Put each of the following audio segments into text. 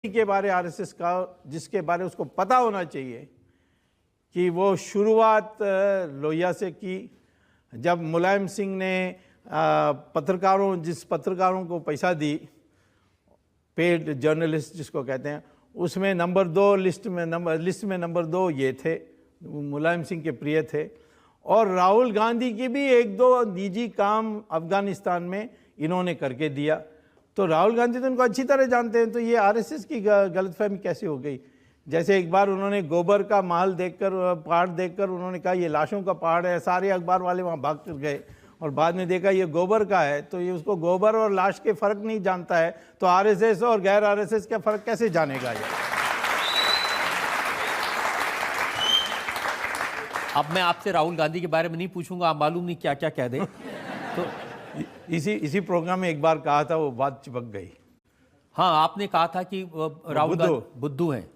के बारे आरएसएस का, जिसके बारे उसको पता होना चाहिए कि वो शुरुआत लोहिया से की। जब मुलायम सिंह ने जिस पत्रकारों को पैसा दी, पेड जर्नलिस्ट जिसको कहते हैं, उसमें नंबर 2 लिस्ट में नंबर 2 ये थे, मुलायम सिंह के प्रिय थे। और राहुल गांधी की भी 1-2 निजी काम अफगानिस्तान में इन्होंने करके दिया। तो राहुल गांधी तो इनको अच्छी तरह जानते हैं। तो ये आरएसएस की गलतफहमी कैसे हो गई? जैसे एक बार उन्होंने गोबर का महल देखकर, पहाड़ देखकर उन्होंने कहा ये लाशों का पहाड़ है, सारे अखबार वाले वहाँ भाग कर गए, और बाद में देखा ये गोबर का है। तो ये उसको गोबर और लाश के फ़र्क नहीं जानता है, तो आरएसएस और गैर आरएसएस का फ़र्क कैसे जानेगा ये? अब मैं आपसे राहुल गांधी के बारे में नहीं पूछूंगा, आप मालूम नहीं क्या क्या कह दें। तो इसी प्रोग्राम में एक बार कहा था, वो बात चिपक गई। हाँ, आपने कहा था कि राहुल गांधी बुद्धू हैं,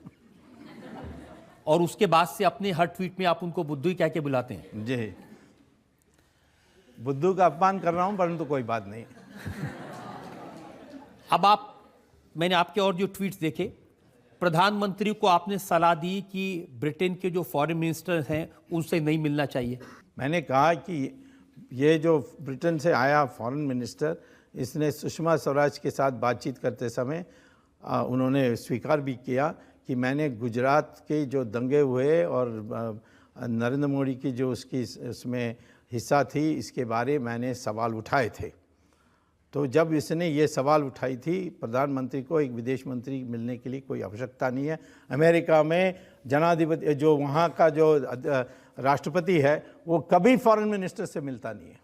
और उसके बाद से अपने हर ट्वीट में आप उनको बुद्धू ही कह के बुलाते हैं। जी, बुद्धू का अपमान कर रहा हूं, परंतु कोई बात नहीं। अब मैंने आपके और जो ट्वीट्स देखे, प्रधानमंत्री को आपने सलाह दी कि ब्रिटेन के जो फॉरेन मिनिस्टर हैं उनसे नहीं मिलना चाहिए। मैंने कहा कि ये जो ब्रिटेन से आया फॉरेन मिनिस्टर, इसने सुषमा स्वराज के साथ बातचीत करते समय उन्होंने स्वीकार भी किया कि मैंने गुजरात के जो दंगे हुए और नरेंद्र मोदी की जो उसमें हिस्सा थी, इसके बारे मैंने सवाल उठाए थे। तो जब इसने ये सवाल उठाई थी, प्रधानमंत्री को एक विदेश मंत्री मिलने के लिए कोई आवश्यकता नहीं है। अमेरिका में जनाधिपति, जो वहाँ का जो राष्ट्रपति है, वो कभी फॉरेन मिनिस्टर से मिलता नहीं है।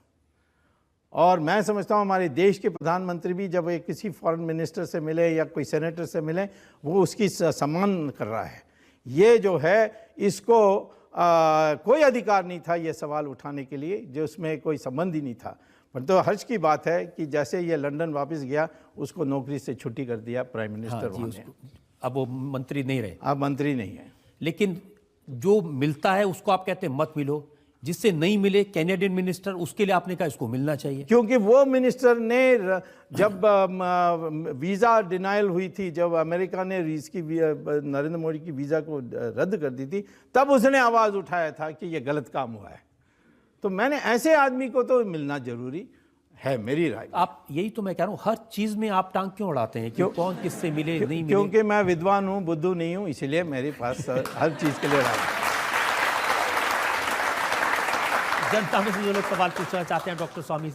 और मैं समझता हूँ हमारे देश के प्रधानमंत्री भी जब ये किसी फॉरेन मिनिस्टर से मिले या कोई सेनेटर से मिले, वो उसकी सम्मान कर रहा है। ये जो है, इसको कोई अधिकार नहीं था ये सवाल उठाने के लिए, जो उसमें कोई संबंध ही नहीं था। पर तो हर्ष की बात है कि जैसे ये लंदन वापस गया, उसको नौकरी से छुट्टी कर दिया प्राइम मिनिस्टर। हाँ, अब वो मंत्री नहीं रहे। अब मंत्री नहीं है। लेकिन जो मिलता है उसको आप कहते हैं मत मिलो, जिससे नहीं मिले कैनेडियन मिनिस्टर, उसके लिए आपने कहा इसको मिलना चाहिए। क्योंकि वो मिनिस्टर ने जब वीज़ा डिनाइल हुई थी, जब अमेरिका ने इसकी नरेंद्र मोदी की वीज़ा को रद्द कर दी थी, तब उसने आवाज़ उठाया था कि ये गलत काम हुआ है। तो मैंने ऐसे आदमी को तो मिलना जरूरी है, मेरी राय। आप यही तो मैं कह रहा हूँ, हर चीज में आप टांग क्यों अड़ाते हैं कि कौन किससे मिले नहीं मिले? क्योंकि मैं विद्वान हूँ, बुद्धू नहीं हूँ, इसलिए मेरे पास हर चीज़ के लिए राय है। जनता में से जो लोग सवाल पूछना चाहते हैं डॉक्टर स्वामी